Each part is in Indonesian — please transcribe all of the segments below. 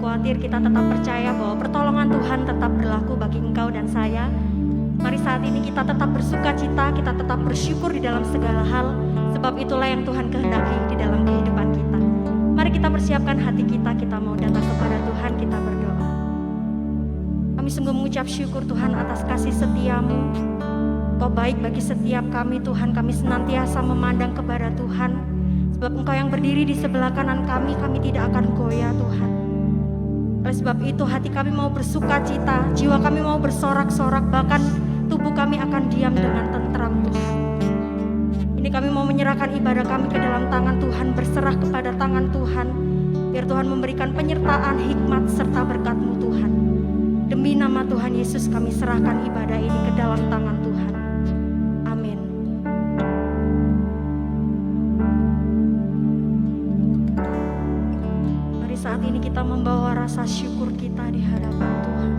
khawatir, kita tetap percaya bahwa pertolongan Tuhan tetap berlaku bagi engkau dan saya. Mari saat ini kita tetap bersuka cita, kita tetap bersyukur di dalam segala hal, sebab itulah yang Tuhan kehendaki di dalam kehidupan kita. Mari kita persiapkan hati kita, kita mau datang kepada Tuhan, kita berdoa. Kami sungguh mengucap syukur Tuhan atas kasih setia-Mu. Kau baik bagi setiap kami Tuhan, kami senantiasa memandang kepada Tuhan. Sebab Engkau yang berdiri di sebelah kanan kami, kami tidak akan goyah Tuhan. Oleh sebab itu hati kami mau bersuka cita, jiwa kami mau bersorak-sorak, bahkan tubuh kami akan diam dengan tentram Tuhan. Ini kami mau menyerahkan ibadah kami ke dalam tangan Tuhan, berserah kepada tangan Tuhan. Biar Tuhan memberikan penyertaan, hikmat, serta berkat-Mu Tuhan. Demi nama Tuhan Yesus kami serahkan ibadah ini ke dalam tangan Tuhan. Amin. Mari saat ini kita membawa rasa syukur kita di hadapan Tuhan.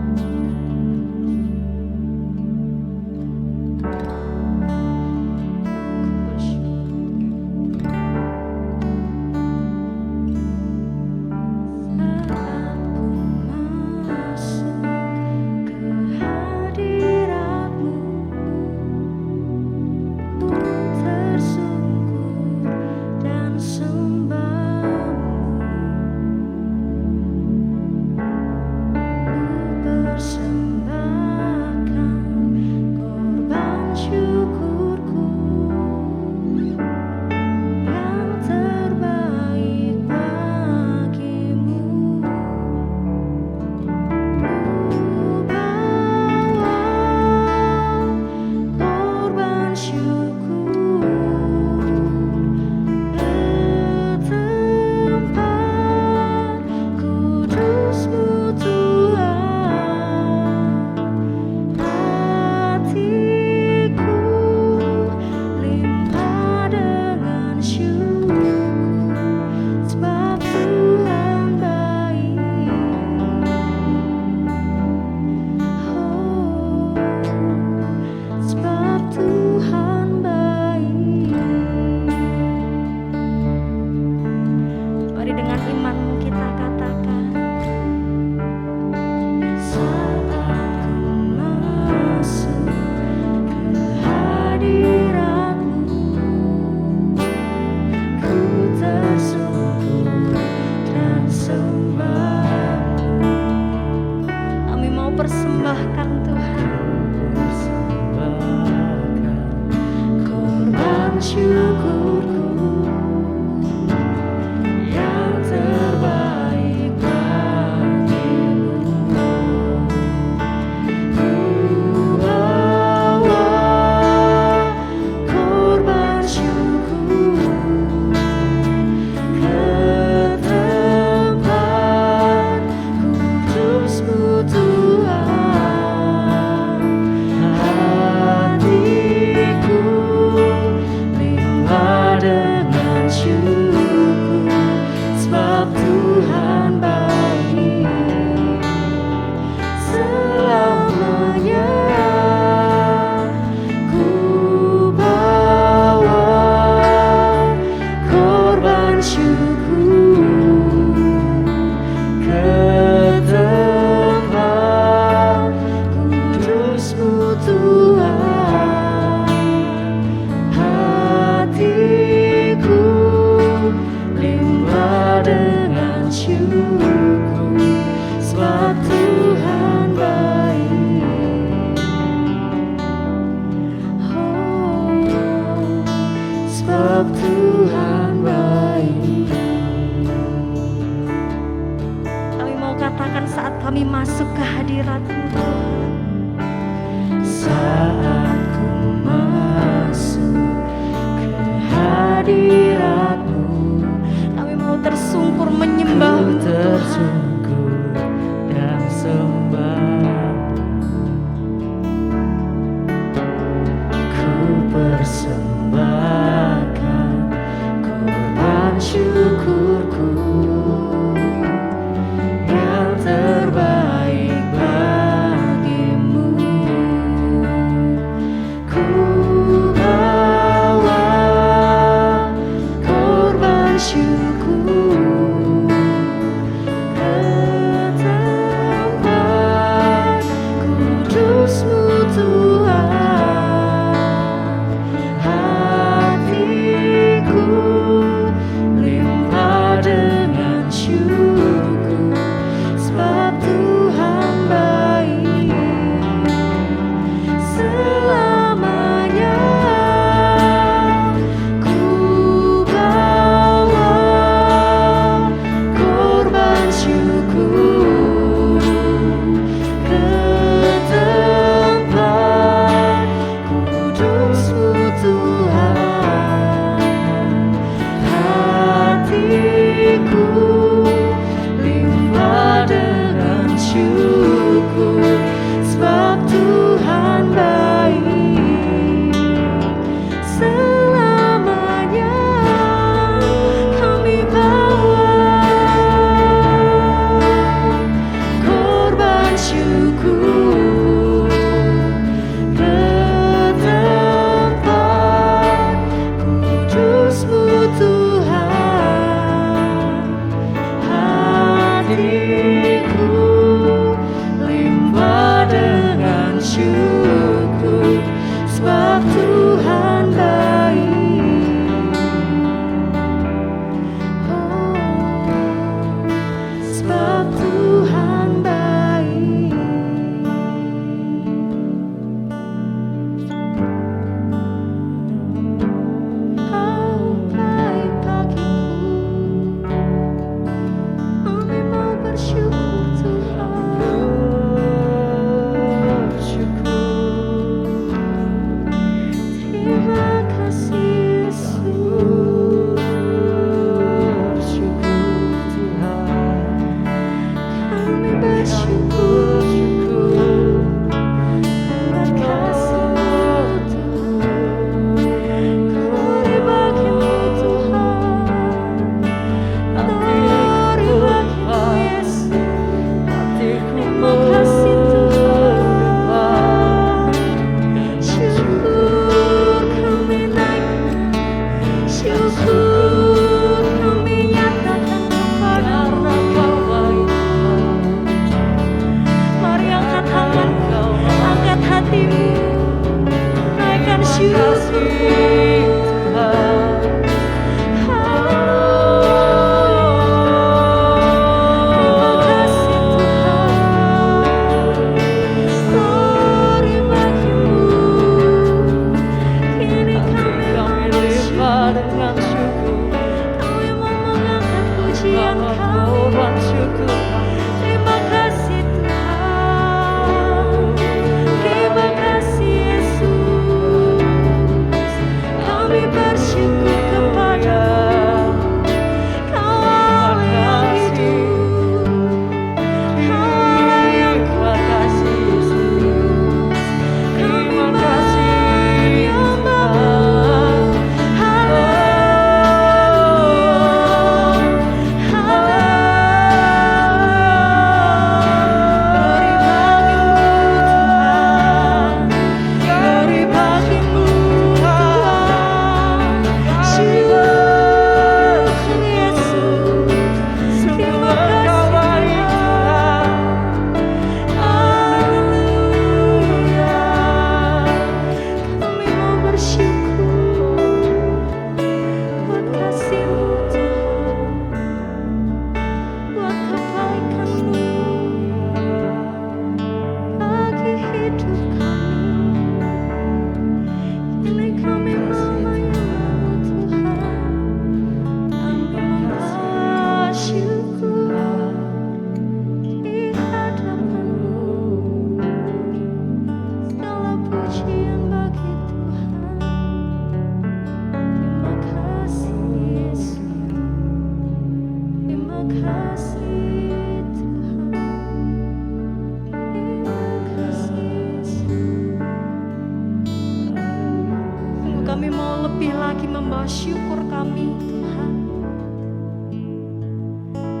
mau lebih lagi membawa syukur kami, Tuhan.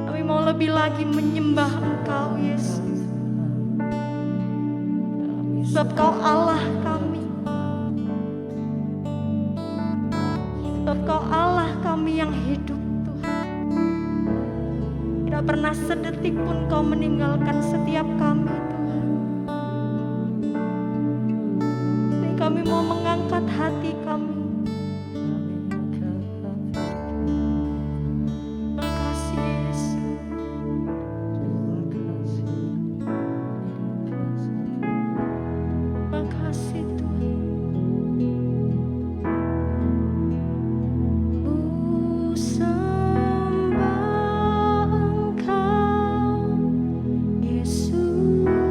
Kami mau lebih lagi menyembah Engkau, Yesus. Sebab Kau Allah kami. Sebab Kau Allah kami yang hidup, Tuhan. Tidak pernah sedetik pun Kau meninggalkan setiap kami, Tuhan. Dan kami mau mengangkat hati kami. Makasih, Yesus. Makasih, Tuhan. Ku sembah Engkau, Yesus.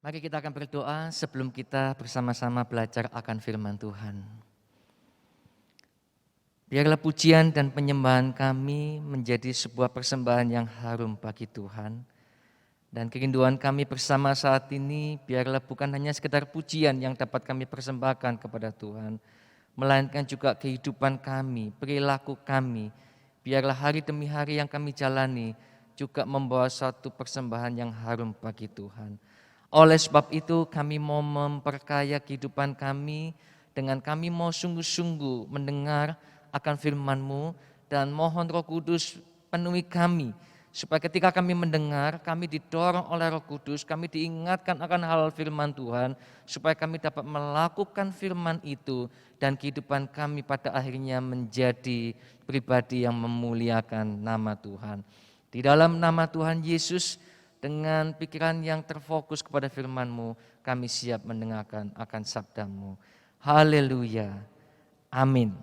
Mari kita akan berdoa sebelum kita bersama-sama belajar akan firman Tuhan. Biarlah pujian dan penyembahan kami menjadi sebuah persembahan yang harum bagi Tuhan. Dan kerinduan kami bersama saat ini biarlah bukan hanya sekedar pujian yang dapat kami persembahkan kepada Tuhan, melainkan juga kehidupan kami, perilaku kami. Biarlah hari demi hari yang kami jalani juga membawa satu persembahan yang harum bagi Tuhan. Oleh sebab itu kami mau memperkaya kehidupan kami dengan kami mau sungguh-sungguh mendengar akan firman-Mu dan mohon Roh Kudus penuhi kami supaya ketika kami mendengar kami didorong oleh Roh Kudus, kami diingatkan akan hal firman Tuhan supaya kami dapat melakukan firman itu dan kehidupan kami pada akhirnya menjadi pribadi yang memuliakan nama Tuhan. Di dalam nama Tuhan Yesus, dengan pikiran yang terfokus kepada firman-Mu, kami siap mendengarkan akan sabda-Mu. Haleluya. Amin.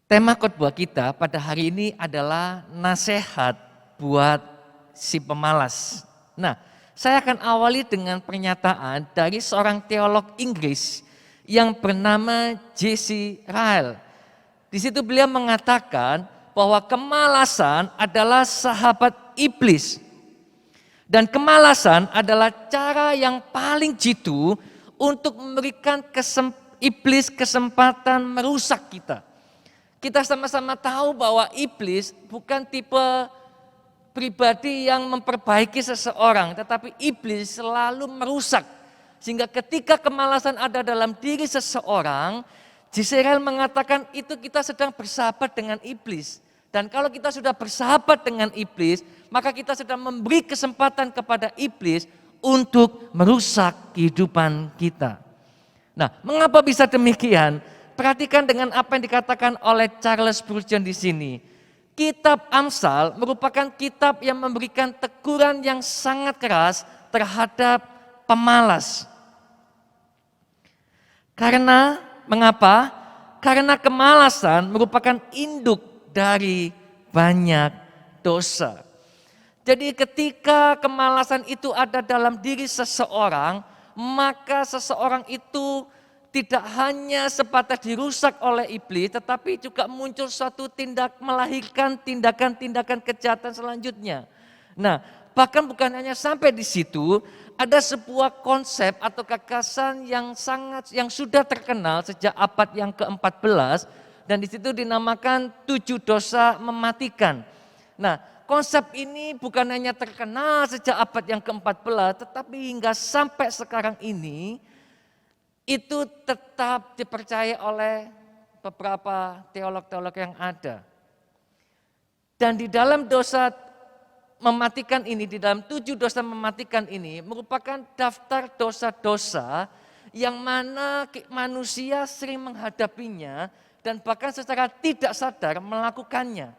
Tema khotbah kita pada hari ini adalah nasihat buat si pemalas. Nah, saya akan awali dengan pernyataan dari seorang teolog Inggris yang bernama J.C. Ryle. Di situ beliau mengatakan bahwa kemalasan adalah sahabat iblis. Dan kemalasan adalah cara yang paling jitu untuk memberikan iblis kesempatan merusak kita. Kita sama-sama tahu bahwa iblis bukan tipe pribadi yang memperbaiki seseorang, tetapi iblis selalu merusak. Sehingga ketika kemalasan ada dalam diri seseorang, J.C. Ryle mengatakan itu kita sedang bersahabat dengan iblis. Dan kalau kita sudah bersahabat dengan iblis, maka kita sedang memberi kesempatan kepada iblis untuk merusak kehidupan kita. Nah, mengapa bisa demikian? Perhatikan dengan apa yang dikatakan oleh Charles Spurgeon di sini. Kitab Amsal merupakan kitab yang memberikan teguran yang sangat keras terhadap pemalas. Karena, mengapa? Karena kemalasan merupakan induk dari banyak dosa. Jadi ketika kemalasan itu ada dalam diri seseorang, maka seseorang itu tidak hanya sebatas dirusak oleh iblis, tetapi juga muncul suatu melahirkan tindakan-tindakan kejahatan selanjutnya. Nah, bahkan bukan hanya sampai di situ, ada sebuah konsep atau gagasan yang sudah terkenal sejak abad yang ke-14, dan di situ dinamakan 7 dosa mematikan. Nah, konsep ini bukan hanya terkenal sejak abad yang ke-14, tetapi hingga sampai sekarang ini itu tetap dipercaya oleh beberapa teolog-teolog yang ada. Dan di dalam dosa mematikan ini, di dalam 7 dosa mematikan ini merupakan daftar dosa-dosa yang mana manusia sering menghadapinya dan bahkan secara tidak sadar melakukannya.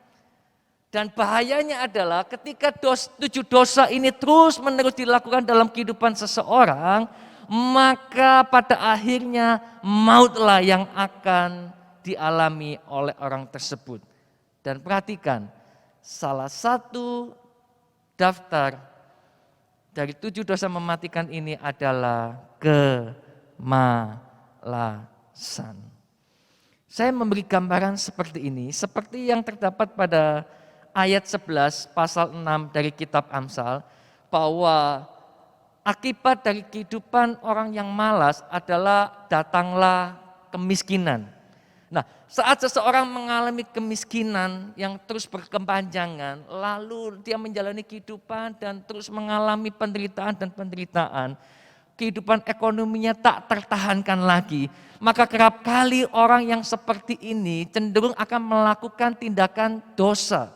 Dan bahayanya adalah ketika 7 dosa ini terus menerus dilakukan dalam kehidupan seseorang, maka pada akhirnya mautlah yang akan dialami oleh orang tersebut. Dan perhatikan, salah satu daftar dari 7 dosa mematikan ini adalah kemalasan. Saya memberi gambaran seperti ini, seperti yang terdapat pada ayat 11 pasal 6 dari kitab Amsal, bahwa akibat dari kehidupan orang yang malas adalah datanglah kemiskinan. Nah, saat seseorang mengalami kemiskinan yang terus berkepanjangan, lalu dia menjalani kehidupan dan terus mengalami penderitaan dan penderitaan, kehidupan ekonominya tak tertahankan lagi, maka kerap kali orang yang seperti ini cenderung akan melakukan tindakan dosa.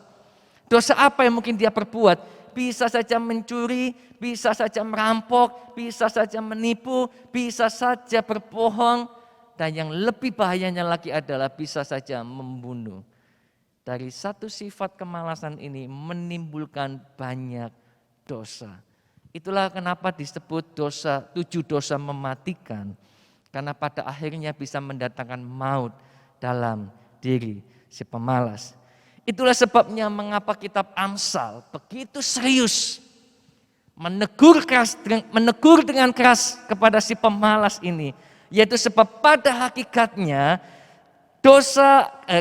Dosa apa yang mungkin dia perbuat? Bisa saja mencuri, bisa saja merampok, bisa saja menipu, bisa saja berbohong, dan yang lebih bahayanya lagi adalah bisa saja membunuh. Dari satu sifat kemalasan ini menimbulkan banyak dosa. Itulah kenapa disebut 7 dosa mematikan. Karena pada akhirnya bisa mendatangkan maut dalam diri si pemalas. Itulah sebabnya mengapa kitab Amsal begitu serius menegur dengan keras kepada si pemalas ini, yaitu sebab pada hakikatnya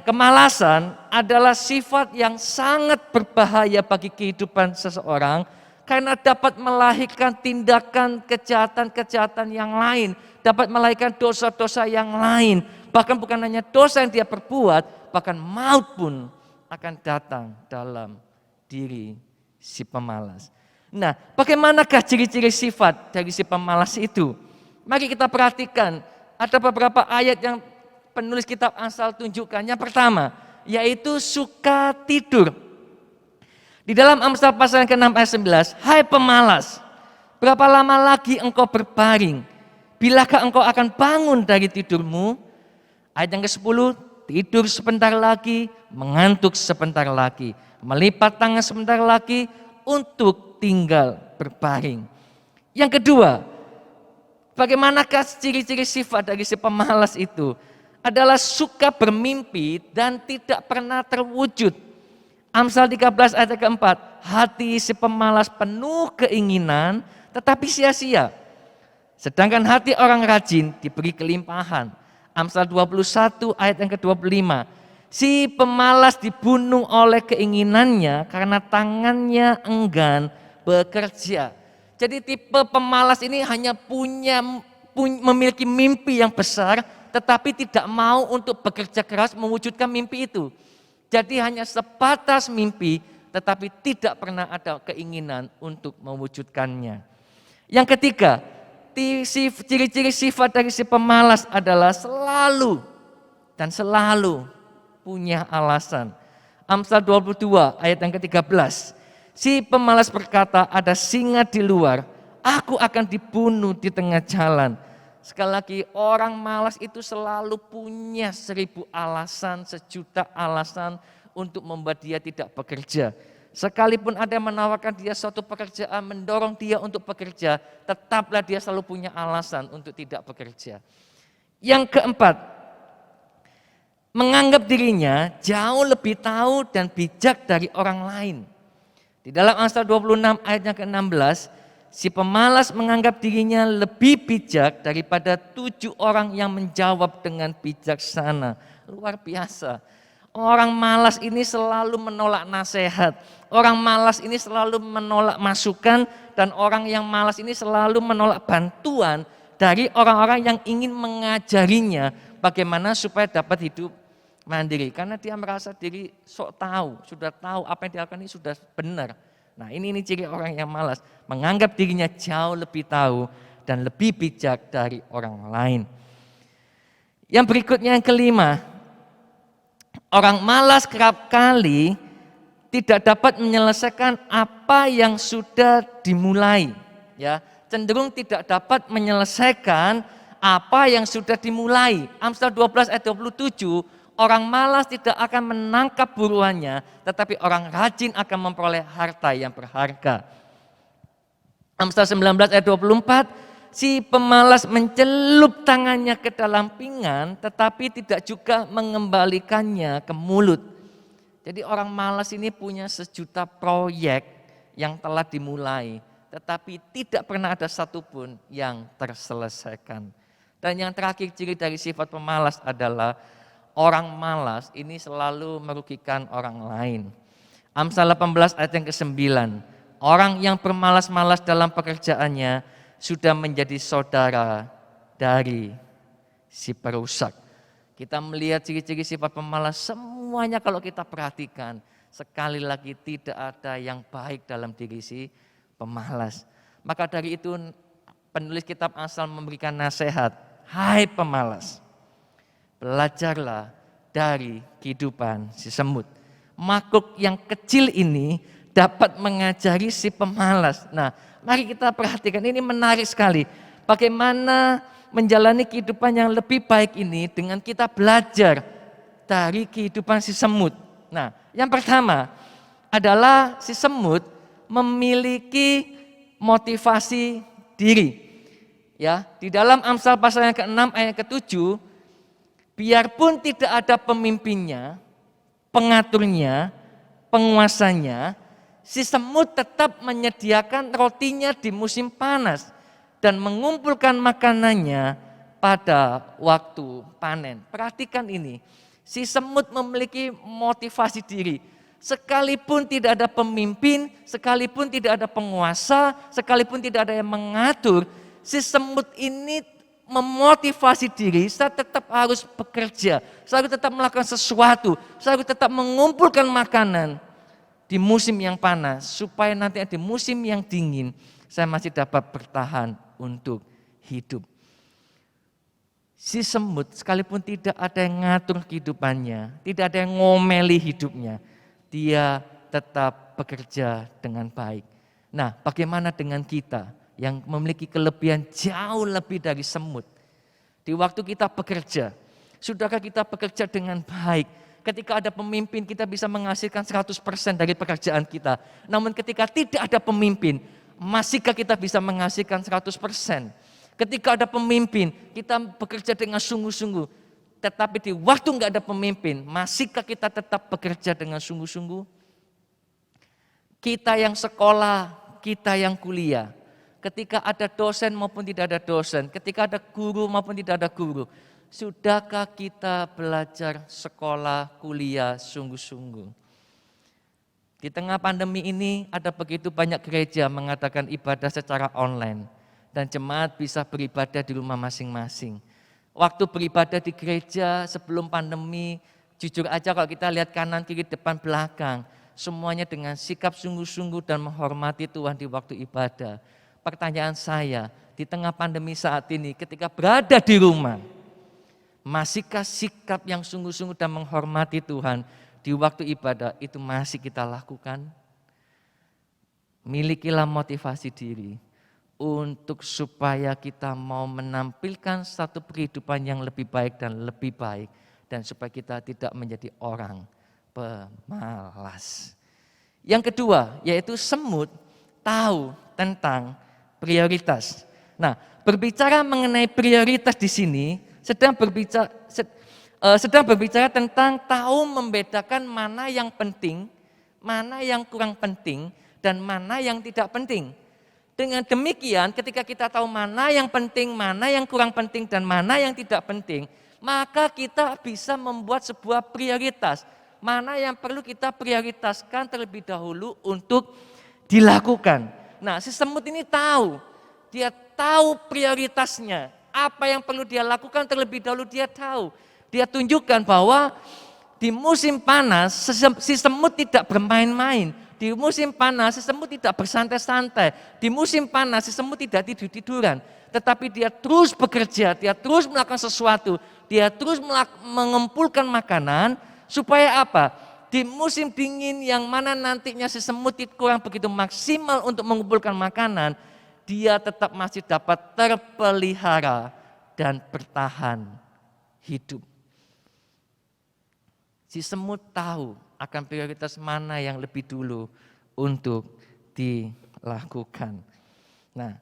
kemalasan adalah sifat yang sangat berbahaya bagi kehidupan seseorang karena dapat melahirkan tindakan kejahatan-kejahatan yang lain, dapat melahirkan dosa-dosa yang lain, bahkan bukan hanya dosa yang dia perbuat, bahkan maut pun akan datang dalam diri si pemalas. Nah, bagaimanakah ciri-ciri sifat dari si pemalas itu? Mari kita perhatikan, ada beberapa ayat yang penulis kitab Amsal tunjukkan. Yang pertama, yaitu suka tidur. Di dalam Amsal pasal yang ke-6 ayat 11, hai pemalas, berapa lama lagi engkau berbaring? Bilakah engkau akan bangun dari tidurmu? Ayat yang ke-10, tidur sebentar lagi, mengantuk sebentar lagi, melipat tangan sebentar lagi untuk tinggal berbaring. Yang kedua, bagaimanakah ciri-ciri sifat dari si pemalas itu? Adalah suka bermimpi dan tidak pernah terwujud. Amsal 13 ayat keempat, hati si pemalas penuh keinginan tetapi sia-sia. Sedangkan hati orang rajin diberi kelimpahan. Amsal 21 ayat yang ke-25, si pemalas dibunuh oleh keinginannya karena tangannya enggan bekerja. Jadi tipe pemalas ini hanya memiliki mimpi yang besar, tetapi tidak mau untuk bekerja keras mewujudkan mimpi itu. Jadi hanya sebatas mimpi, tetapi tidak pernah ada keinginan untuk mewujudkannya. Yang ketiga, ciri-ciri sifat dari si pemalas adalah selalu punya alasan. Amsal 22 ayat yang ke-13. Si pemalas berkata, ada singa di luar, aku akan dibunuh di tengah jalan. Sekali lagi, orang malas itu selalu punya 1000 alasan, 1.000.000 alasan untuk membuat dia tidak bekerja. Sekalipun ada yang menawarkan dia suatu pekerjaan, mendorong dia untuk bekerja, tetaplah dia selalu punya alasan untuk tidak bekerja. Yang keempat, menganggap dirinya jauh lebih tahu dan bijak dari orang lain. Di dalam Amsal 26 ayat yang ke-16, si pemalas menganggap dirinya lebih bijak daripada 7 orang yang menjawab dengan bijaksana. Luar biasa. Orang malas ini selalu menolak nasihat. Orang malas ini selalu menolak masukan. Dan orang yang malas ini selalu menolak bantuan dari orang-orang yang ingin mengajarinya bagaimana supaya dapat hidup mandiri. Karena dia merasa diri sok tahu, sudah tahu apa yang dia lakukan ini sudah benar. Nah ini ciri orang yang malas, menganggap dirinya jauh lebih tahu dan lebih bijak dari orang lain. Yang berikutnya yang kelima, orang malas kerap kali tidak dapat menyelesaikan apa yang sudah dimulai. Ya, cenderung tidak dapat menyelesaikan apa yang sudah dimulai. Amsal 12 ayat 27, orang malas tidak akan menangkap buruannya, tetapi orang rajin akan memperoleh harta yang berharga. Amsal 19 ayat 24, si pemalas mencelup tangannya ke dalam pinggan, tetapi tidak juga mengembalikannya ke mulut. Jadi orang malas ini punya 1.000.000 proyek yang telah dimulai, tetapi tidak pernah ada satupun yang terselesaikan. Dan yang terakhir ciri dari sifat pemalas adalah orang malas ini selalu merugikan orang lain. Amsal 18 ayat yang ke-9. Orang yang bermalas-malas dalam pekerjaannya sudah menjadi saudara dari si perusak. Kita melihat ciri-ciri sifat pemalas semuanya kalau kita perhatikan. Sekali lagi tidak ada yang baik dalam diri si pemalas. Maka dari itu penulis kitab Amsal memberikan nasihat. Hai pemalas, belajarlah dari kehidupan si semut. Makhluk yang kecil ini dapat mengajari si pemalas. Nah, mari kita perhatikan, ini menarik sekali. Bagaimana menjalani kehidupan yang lebih baik ini dengan kita belajar dari kehidupan si semut. Nah, yang pertama adalah si semut memiliki motivasi diri. Ya, di dalam Amsal pasal yang ke-6 ayat ke-7, biarpun tidak ada pemimpinnya, pengaturnya, penguasanya, si semut tetap menyediakan rotinya di musim panas dan mengumpulkan makanannya pada waktu panen. Perhatikan ini, si semut memiliki motivasi diri. Sekalipun tidak ada pemimpin, sekalipun tidak ada penguasa, sekalipun tidak ada yang mengatur, si semut ini memotivasi diri, saya tetap harus bekerja, saya harus tetap melakukan sesuatu, saya harus tetap mengumpulkan makanan di musim yang panas, supaya nanti di musim yang dingin, saya masih dapat bertahan untuk hidup. Si semut sekalipun tidak ada yang ngatur kehidupannya, tidak ada yang ngomeli hidupnya, dia tetap bekerja dengan baik. Nah, bagaimana dengan kita yang memiliki kelebihan jauh lebih dari semut? Di waktu kita bekerja, sudahkah kita bekerja dengan baik? Ketika ada pemimpin kita bisa menghasilkan 100% dari pekerjaan kita. Namun ketika tidak ada pemimpin, masihkah kita bisa menghasilkan 100%? Ketika ada pemimpin, kita bekerja dengan sungguh-sungguh. Tetapi di waktu enggak ada pemimpin, masihkah kita tetap bekerja dengan sungguh-sungguh? Kita yang sekolah, kita yang kuliah, ketika ada dosen maupun tidak ada dosen, ketika ada guru maupun tidak ada guru, sudahkah kita belajar sekolah, kuliah sungguh-sungguh? Di tengah pandemi ini ada begitu banyak gereja mengadakan ibadah secara online dan jemaat bisa beribadah di rumah masing-masing. Waktu beribadah di gereja sebelum pandemi, jujur aja kalau kita lihat kanan, kiri, depan, belakang, semuanya dengan sikap sungguh-sungguh dan menghormati Tuhan di waktu ibadah. Pertanyaan saya, di tengah pandemi saat ini ketika berada di rumah, masihkah sikap yang sungguh-sungguh dan menghormati Tuhan di waktu ibadah itu masih kita lakukan? Milikilah motivasi diri untuk supaya kita mau menampilkan satu kehidupan yang lebih baik dan supaya kita tidak menjadi orang pemalas. Yang kedua, yaitu semut tahu tentang prioritas. Nah, berbicara mengenai prioritas di sini sedang berbicara tentang tahu membedakan mana yang penting, mana yang kurang penting, dan mana yang tidak penting. Dengan demikian, ketika kita tahu mana yang penting, mana yang kurang penting, dan mana yang tidak penting, maka kita bisa membuat sebuah prioritas. Mana yang perlu kita prioritaskan terlebih dahulu untuk dilakukan. Nah, si semut ini tahu, dia tahu prioritasnya. Apa yang perlu dia lakukan terlebih dahulu dia tahu. Dia tunjukkan bahwa di musim panas si semut tidak bermain-main. Di musim panas si semut tidak bersantai-santai. Di musim panas si semut tidak tidur-tiduran. Tetapi dia terus bekerja, dia terus melakukan sesuatu. Dia terus mengumpulkan makanan supaya apa? Di musim dingin yang mana nantinya si semut itu kurang begitu maksimal untuk mengumpulkan makanan, dia tetap masih dapat terpelihara dan bertahan hidup. Si semut tahu akan prioritas mana yang lebih dulu untuk dilakukan. Nah,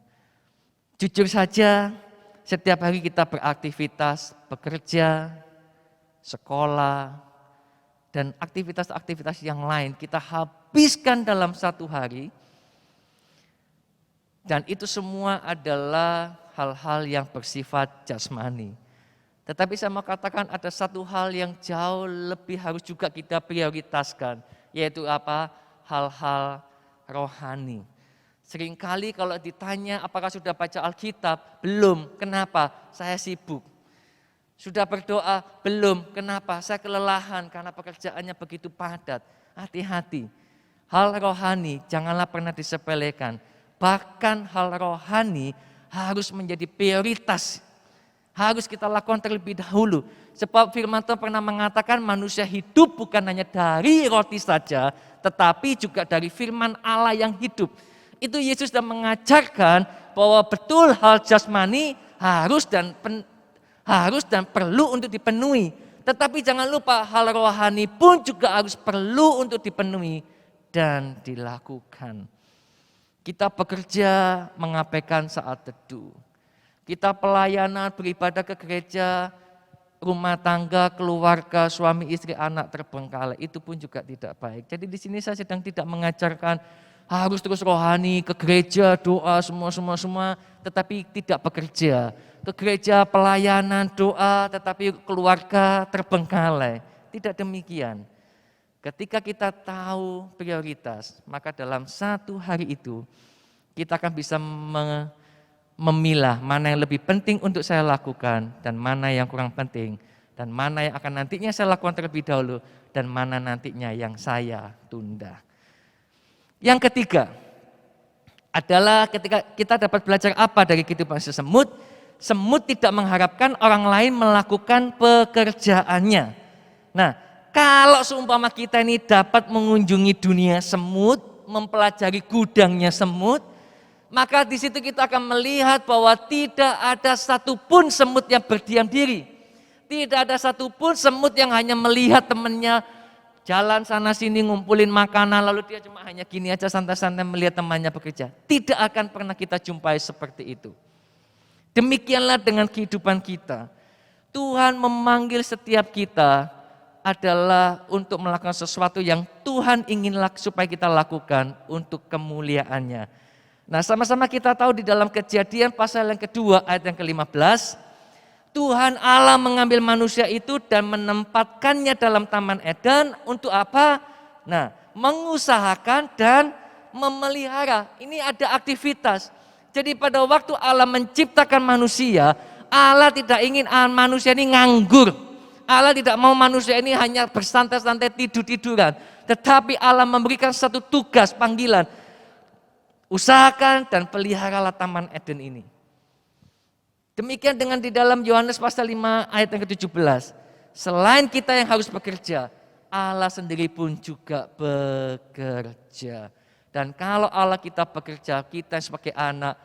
jujur saja setiap hari kita beraktivitas, bekerja, sekolah, dan aktivitas-aktivitas yang lain kita habiskan dalam satu hari. Dan itu semua adalah hal-hal yang bersifat jasmani. Tetapi saya mau katakan ada satu hal yang jauh lebih harus juga kita prioritaskan, yaitu apa? Hal-hal rohani. Seringkali kalau ditanya apakah sudah baca Alkitab? Belum. Kenapa? Saya sibuk. Sudah berdoa? Belum. Kenapa? Saya kelelahan karena pekerjaannya begitu padat. Hati-hati. Hal rohani janganlah pernah disepelekan. Bahkan hal rohani harus menjadi prioritas. Harus kita lakukan terlebih dahulu. Sebab firman Tuhan pernah mengatakan manusia hidup bukan hanya dari roti saja, tetapi juga dari firman Allah yang hidup. Itu Yesus sudah mengajarkan bahwa betul hal jasmani harus dan perlu untuk dipenuhi. Tetapi jangan lupa hal rohani pun juga harus perlu untuk dipenuhi dan dilakukan. Kita bekerja mengabaikan saat teduh. Kita pelayanan beribadah ke gereja, rumah tangga, keluarga, suami, istri, anak terbengkalai, itu pun juga tidak baik. Jadi di sini saya sedang tidak mengajarkan harus terus rohani, ke gereja, doa, semua, tetapi tidak bekerja. Ke gereja, pelayanan, doa, tetapi keluarga terbengkalai. Tidak demikian. Ketika kita tahu prioritas, maka dalam satu hari itu kita akan bisa memilah mana yang lebih penting untuk saya lakukan dan mana yang kurang penting. Dan mana yang akan nantinya saya lakukan terlebih dahulu dan mana nantinya yang saya tunda. Yang ketiga adalah ketika kita dapat belajar apa dari kehidupan semut. Semut tidak mengharapkan orang lain melakukan pekerjaannya. Nah, kalau seumpama kita ini dapat mengunjungi dunia semut, mempelajari gudangnya semut, maka di situ kita akan melihat bahwa tidak ada satupun semut yang berdiam diri. Tidak ada satupun semut yang hanya melihat temannya jalan sana sini ngumpulin makanan, lalu dia cuma hanya gini aja santai-santai melihat temannya bekerja. Tidak akan pernah kita jumpai seperti itu. Demikianlah dengan kehidupan kita. Tuhan memanggil setiap kita adalah untuk melakukan sesuatu yang Tuhan ingin supaya kita lakukan untuk kemuliaannya. Nah, sama-sama kita tahu di dalam Kejadian pasal yang kedua ayat yang ke-15, Tuhan Allah mengambil manusia itu dan menempatkannya dalam Taman Eden untuk apa? Nah, mengusahakan dan memelihara. Ini ada aktivitas. Jadi pada waktu Allah menciptakan manusia, Allah tidak ingin manusia ini nganggur. Allah tidak mau manusia ini hanya bersantai-santai tidur-tiduran. Tetapi Allah memberikan satu tugas, panggilan. Usahakan dan peliharalah Taman Eden ini. Demikian dengan di dalam Yohanes pasal 5 ayat yang ke-17. Selain kita yang harus bekerja, Allah sendiri pun juga bekerja. Dan kalau Allah kita bekerja, kita sebagai anak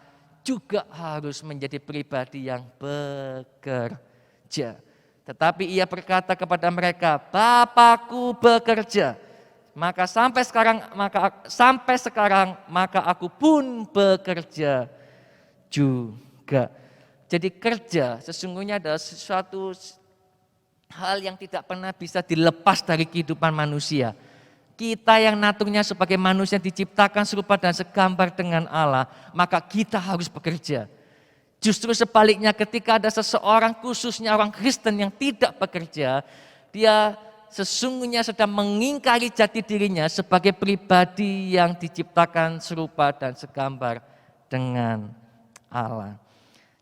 juga harus menjadi pribadi yang bekerja. Tetapi ia berkata kepada mereka, Bapakku bekerja, maka sampai sekarang aku pun bekerja juga. Jadi kerja sesungguhnya adalah sesuatu hal yang tidak pernah bisa dilepas dari kehidupan manusia. Kita yang naturnya sebagai manusia diciptakan serupa dan segambar dengan Allah, maka kita harus bekerja. Justru sebaliknya ketika ada seseorang khususnya orang Kristen yang tidak bekerja, dia sesungguhnya sedang mengingkari jati dirinya sebagai pribadi yang diciptakan serupa dan segambar dengan Allah.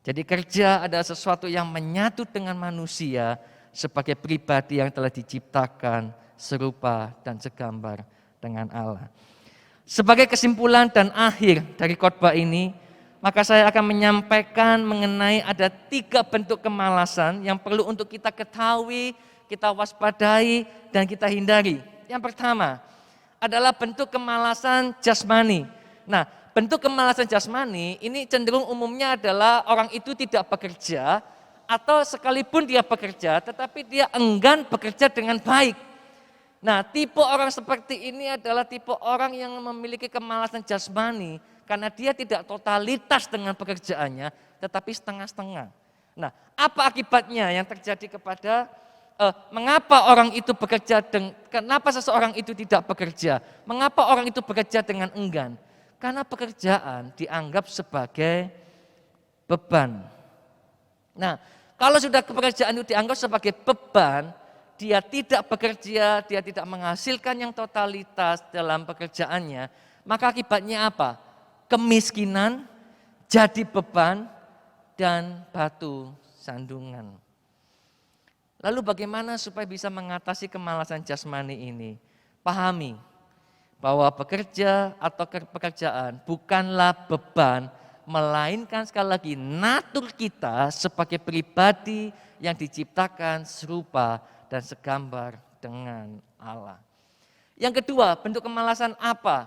Jadi kerja adalah sesuatu yang menyatu dengan manusia sebagai pribadi yang telah diciptakan serupa dan segambar dengan Allah. Sebagai kesimpulan dan akhir dari khotbah ini, maka saya akan menyampaikan mengenai ada 3 bentuk kemalasan yang perlu untuk kita ketahui, kita waspadai, dan kita hindari. Yang pertama adalah bentuk kemalasan jasmani. Nah, bentuk kemalasan jasmani ini cenderung umumnya adalah orang itu tidak bekerja atau sekalipun dia bekerja tetapi dia enggan bekerja dengan baik. Nah, tipe orang seperti ini adalah tipe orang yang memiliki kemalasan jasmani karena dia tidak totalitas dengan pekerjaannya tetapi setengah-setengah. Nah, apa akibatnya yang terjadi kepada mengapa orang itu bekerja kenapa seseorang itu tidak bekerja? Mengapa orang itu bekerja dengan enggan? Karena pekerjaan dianggap sebagai beban. Nah, kalau sudah pekerjaan itu dianggap sebagai beban, dia tidak bekerja, dia tidak menghasilkan yang totalitas dalam pekerjaannya, maka akibatnya apa? Kemiskinan, jadi beban, dan batu sandungan. Lalu bagaimana supaya bisa mengatasi kemalasan jasmani ini? Pahami bahwa bekerja atau pekerjaan bukanlah beban, melainkan sekali lagi natur kita sebagai pribadi yang diciptakan serupa dan segambar dengan Allah. Yang kedua, bentuk kemalasan apa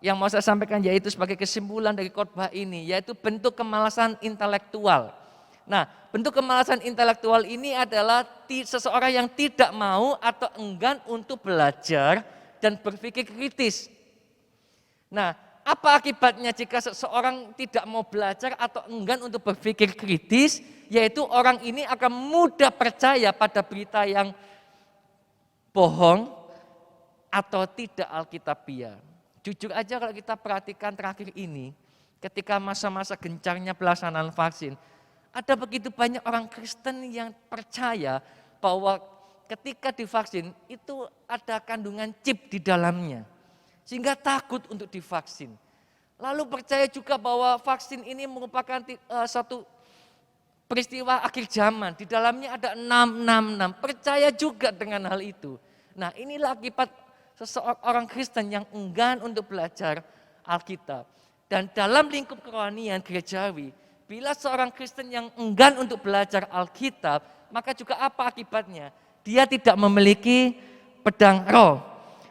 yang mau saya sampaikan yaitu sebagai kesimpulan dari khotbah ini, yaitu bentuk kemalasan intelektual. Nah, bentuk kemalasan intelektual ini adalah seseorang yang tidak mau atau enggan untuk belajar dan berpikir kritis. Nah, apa akibatnya jika seseorang tidak mau belajar atau enggan untuk berpikir kritis? yaitu orang ini akan mudah percaya pada berita yang bohong atau tidak alkitabiah. Jujur aja kalau kita perhatikan terakhir ini, ketika masa-masa gencarnya pelaksanaan vaksin, ada begitu banyak orang Kristen yang percaya bahwa ketika divaksin itu ada kandungan chip di dalamnya, sehingga takut untuk divaksin. Lalu percaya juga bahwa vaksin ini merupakan satu peristiwa akhir zaman, di dalamnya ada 666, percaya juga dengan hal itu. Nah, inilah akibat seseorang Kristen yang enggan untuk belajar Alkitab. Dan dalam lingkup kerohanian gerejawi, bila seorang Kristen yang enggan untuk belajar Alkitab, maka juga apa akibatnya? Dia tidak memiliki pedang roh.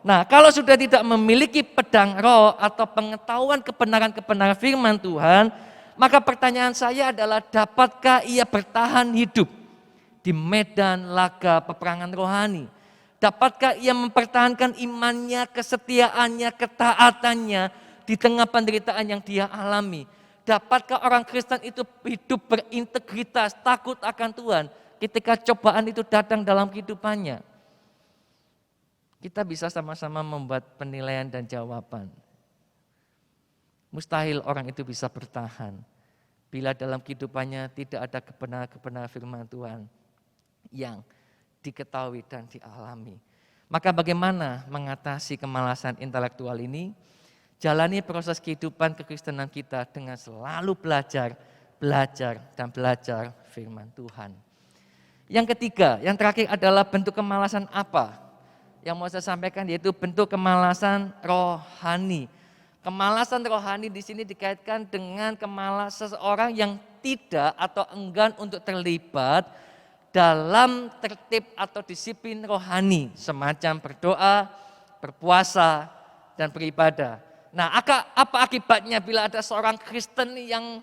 Nah, kalau sudah tidak memiliki pedang roh atau pengetahuan kebenaran-kebenaran firman Tuhan, maka pertanyaan saya adalah, dapatkah ia bertahan hidup di medan laga peperangan rohani? Dapatkah ia mempertahankan imannya, kesetiaannya, ketaatannya di tengah penderitaan yang dia alami? Dapatkah orang Kristen itu hidup berintegritas, takut akan Tuhan ketika cobaan itu datang dalam kehidupannya? Kita bisa sama-sama membuat penilaian dan jawaban. Mustahil orang itu bisa bertahan bila dalam kehidupannya tidak ada kebenaran-kebenaran firman Tuhan yang diketahui dan dialami. Maka bagaimana mengatasi kemalasan intelektual ini? Jalani proses kehidupan kekristenan kita dengan selalu belajar dan belajar firman Tuhan. Yang ketiga, yang terakhir adalah bentuk kemalasan apa yang mau saya sampaikan, yaitu bentuk kemalasan rohani. Kemalasan rohani di sini dikaitkan dengan kemalasan seseorang yang tidak atau enggan untuk terlibat dalam tertib atau disiplin rohani, semacam berdoa, berpuasa, dan beribadah. Nah, apa akibatnya bila ada seorang Kristen yang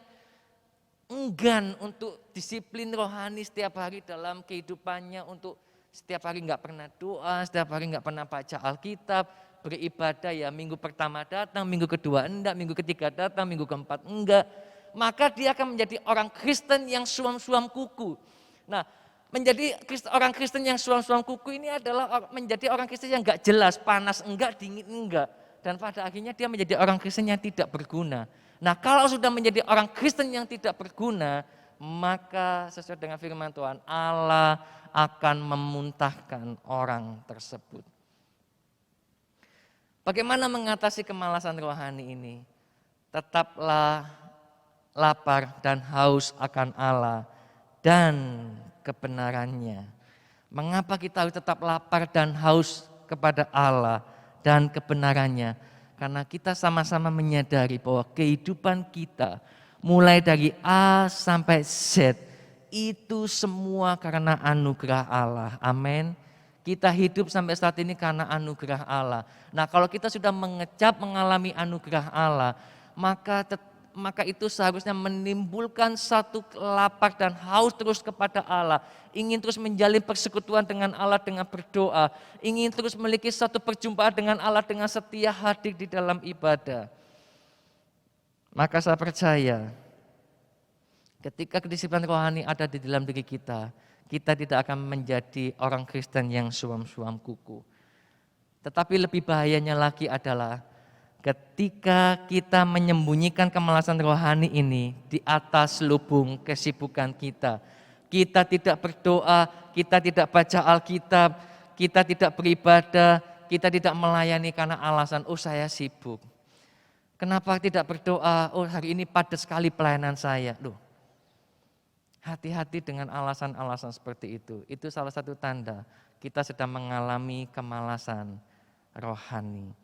enggan untuk disiplin rohani setiap hari dalam kehidupannya, untuk setiap hari nggak pernah doa, setiap hari nggak pernah baca Alkitab, beribadah ya minggu pertama datang, minggu kedua enggak, minggu ketiga datang, minggu keempat enggak. Maka dia akan menjadi orang Kristen yang suam-suam kuku. Nah, menjadi orang Kristen yang suam-suam kuku ini adalah menjadi orang Kristen yang enggak jelas, panas enggak, dingin enggak. Dan pada akhirnya dia menjadi orang Kristen yang tidak berguna. Nah, kalau sudah menjadi orang Kristen yang tidak berguna, maka sesuai dengan firman Tuhan, Allah akan memuntahkan orang tersebut. Bagaimana mengatasi kemalasan rohani ini? Tetaplah lapar dan haus akan Allah dan kebenarannya. Mengapa kita harus tetap lapar dan haus kepada Allah dan kebenarannya? Karena kita sama-sama menyadari bahwa kehidupan kita mulai dari A sampai Z itu semua karena anugerah Allah. Amin. Kita hidup sampai saat ini karena anugerah Allah. Nah, kalau kita sudah mengecap mengalami anugerah Allah, maka itu seharusnya menimbulkan satu lapar dan haus terus kepada Allah. Ingin terus menjalin persekutuan dengan Allah dengan berdoa. Ingin terus memiliki satu perjumpaan dengan Allah dengan setia hadir di dalam ibadah. Maka saya percaya ketika kedisiplinan rohani ada di dalam diri kita, kita tidak akan menjadi orang Kristen yang suam-suam kuku. Tetapi lebih bahayanya lagi adalah ketika kita menyembunyikan kemalasan rohani ini di atas lubung kesibukan kita. Kita tidak berdoa, kita tidak baca Alkitab, kita tidak beribadah, kita tidak melayani karena alasan, oh saya sibuk. Kenapa tidak berdoa? Oh hari ini padat sekali pelayanan saya. Loh, hati-hati dengan alasan-alasan seperti itu. Itu salah satu tanda kita sedang mengalami kemalasan rohani.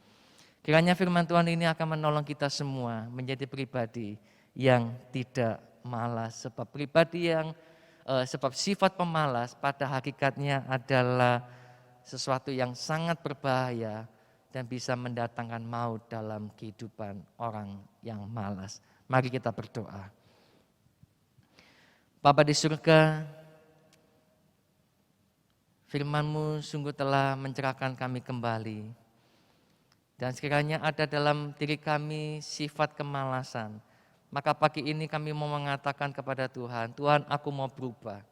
Kiranya firman Tuhan ini akan menolong kita semua menjadi pribadi yang tidak malas. Sebab sifat pemalas pada hakikatnya adalah sesuatu yang sangat berbahaya dan bisa mendatangkan maut dalam kehidupan orang yang malas. Mari kita berdoa. Bapa di surga, firman-Mu sungguh telah mencerahkan kami kembali. Dan sekiranya ada dalam diri kami sifat kemalasan, Maka pagi ini kami mau mengatakan kepada Tuhan, Tuhan aku mau berubah.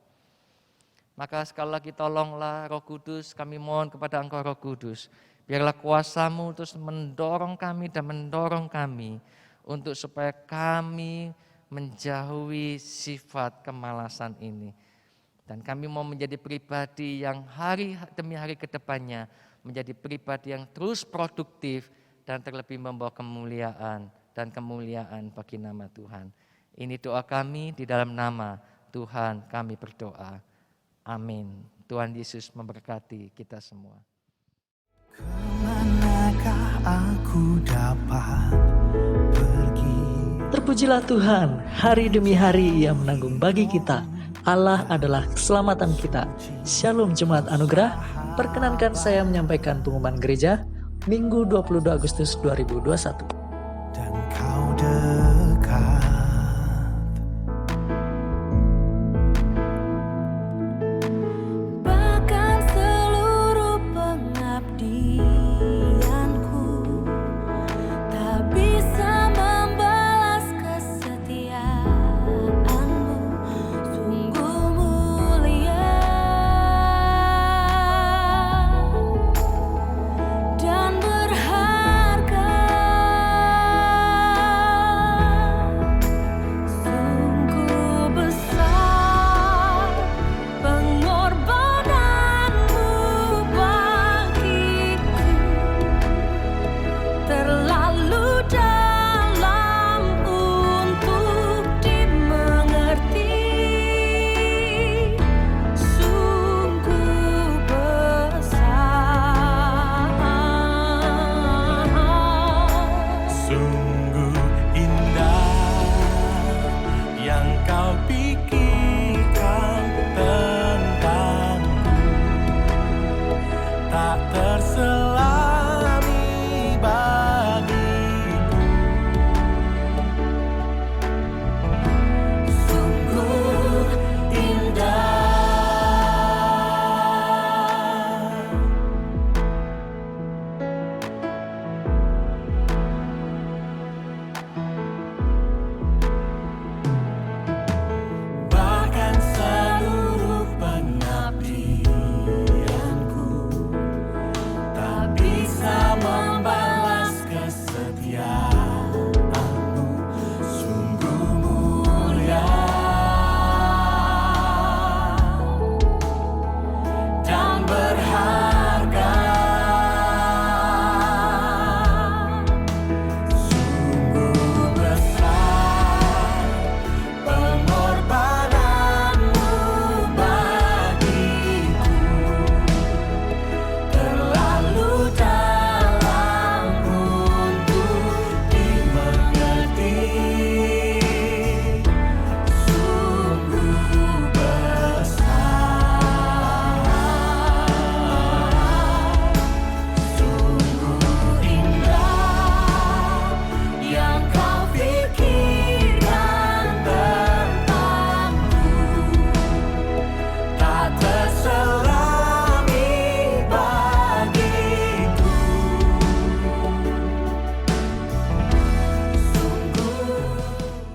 Maka sekali lagi tolonglah Roh Kudus, kami mohon kepada Engkau Roh Kudus. Biarlah kuasa-Mu terus mendorong kami dan mendorong kami untuk supaya kami menjauhi sifat kemalasan ini. Dan kami mau menjadi pribadi yang hari demi hari ke depannya menjadi pribadi yang terus produktif dan terlebih membawa kemuliaan dan kemuliaan bagi nama Tuhan. Ini doa kami di dalam nama Tuhan kami berdoa. Amin. Tuhan Yesus memberkati kita semua. Kemanakah aku dapat pergi? Terpujilah Tuhan, hari demi hari Ia menanggung bagi kita. Allah adalah keselamatan kita. Shalom Jemaat Anugerah, perkenankan saya menyampaikan pengumuman gereja Minggu 22 Agustus 2021. Dan kau dekat. Bahkan seluruh pengabdianku tak bisa membalas kesetiaanmu, sungguh mulia dan berharga. Sungguh besar pengorbananmu bagiku, terlalu dalam untuk dimengerti. Sungguh besar, Sungguh indah yang kau pikirkan tentangku, tak terselami bagiku. sungguh indah. Bahkan seluruh pengabdianku tak bisa membalas kesetiaanmu, sungguh mulia dan berharga. Sungguh besar pengorbananmu bagiku, terlalu dalam untuk dimengerti. Sungguh besar, sungguh indah yang kau pikirkan tentangku, tak terselami bagiku. Sungguh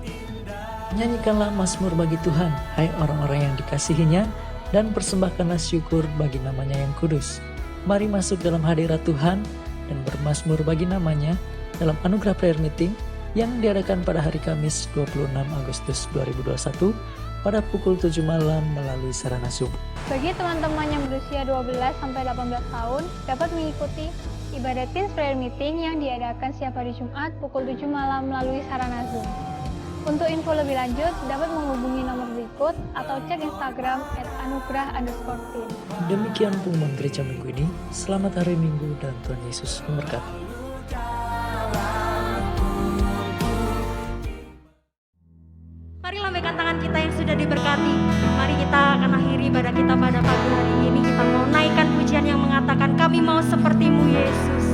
indah. Nyanyikanlah mazmur bagi Tuhan, hai orang-orang yang dikasihinya, dan persembahkanlah syukur bagi namanya yang kudus. Mari masuk dalam hadirat Tuhan dan bermazmur bagi namanya dalam Anugerah Prayer Meeting yang diadakan pada hari Kamis 26 Agustus 2021 pada pukul 7 malam melalui sarana Zoom. Bagi teman-teman yang berusia 12 sampai 18 tahun dapat mengikuti ibadah Teens Prayer Meeting yang diadakan setiap hari Jumat pukul 7 malam melalui sarana Zoom. Untuk info lebih lanjut dapat menghubungi nomor berikut atau cek Instagram @anugerah_teen. Demikian pengumuman gereja minggu ini. Selamat hari Minggu dan Tuhan Yesus memberkati. Mari lambaikan tangan kita yang sudah diberkati. Mari kita akan akhiri ibadah kita pada pagi hari ini. Kita mau naikkan pujian yang mengatakan kami mau seperti-Mu Yesus.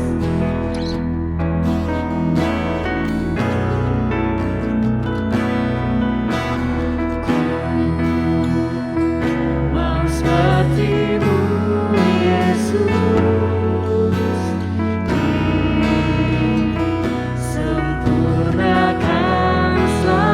Mau seperti-Mu Yesus, sempurnakan selalu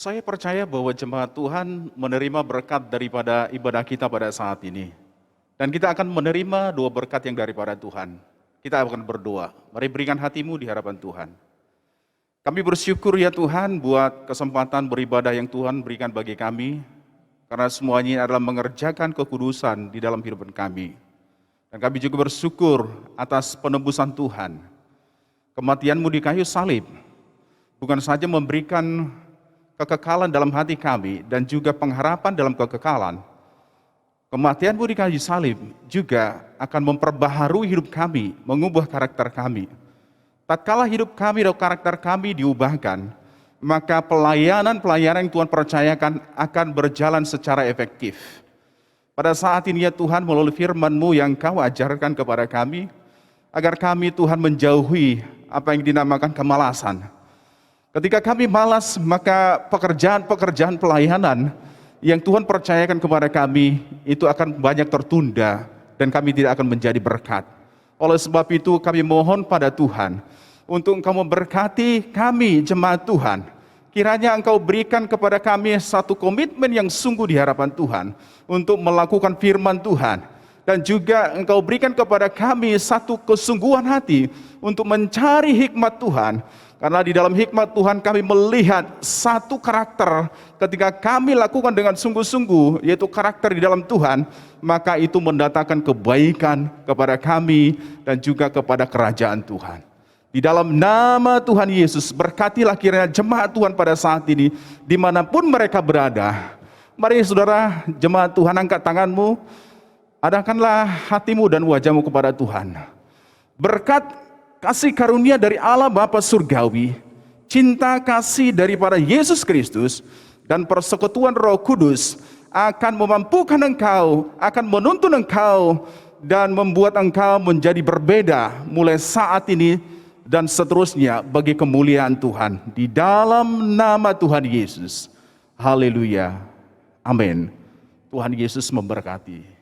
Saya percaya bahwa jemaat Tuhan menerima berkat daripada ibadah kita pada saat ini. Dan kita akan menerima 2 berkat yang daripada Tuhan. Kita akan berdoa. Mari berikan hatimu di hadapan Tuhan. Kami bersyukur ya Tuhan buat kesempatan beribadah yang Tuhan berikan bagi kami. Karena semuanya ini adalah mengerjakan kekudusan di dalam kehidupan kami. Dan kami juga bersyukur atas penebusan Tuhan. Kematian-Mu di kayu salib bukan saja memberikan kekekalan dalam hati kami dan juga pengharapan dalam kekekalan. Kematian-Mu di kayu salib juga akan memperbaharui hidup kami, mengubah karakter kami. Tatkala hidup kami dan karakter kami diubahkan, maka pelayanan-pelayanan yang Tuhan percayakan akan berjalan secara efektif. Pada saat ini ya Tuhan, melalui firman-Mu yang Kau ajarkan kepada kami, agar kami Tuhan menjauhi apa yang dinamakan kemalasan. Ketika kami malas, maka pekerjaan-pekerjaan pelayanan yang Tuhan percayakan kepada kami itu akan banyak tertunda dan kami tidak akan menjadi berkat. Oleh sebab itu kami mohon pada Tuhan untuk Engkau memberkati kami jemaat Tuhan. Kiranya Engkau berikan kepada kami satu komitmen yang sungguh di hadapan Tuhan untuk melakukan firman Tuhan. Dan juga Engkau berikan kepada kami satu kesungguhan hati untuk mencari hikmat Tuhan. Karena di dalam hikmat Tuhan kami melihat satu karakter ketika kami lakukan dengan sungguh-sungguh, yaitu karakter di dalam Tuhan, maka itu mendatangkan kebaikan kepada kami dan juga kepada kerajaan Tuhan. Di dalam nama Tuhan Yesus, berkatilah kiranya jemaat Tuhan pada saat ini, dimanapun mereka berada. Mari saudara jemaat Tuhan, angkat tanganmu, adakanlah hatimu dan wajahmu kepada Tuhan. Berkat kasih karunia dari Allah Bapa Surgawi, cinta kasih daripada Yesus Kristus, dan persekutuan Roh Kudus akan memampukan engkau, akan menuntun engkau, dan membuat engkau menjadi berbeda mulai saat ini dan seterusnya bagi kemuliaan Tuhan. Di dalam nama Tuhan Yesus. Haleluya. Amin. Tuhan Yesus memberkati.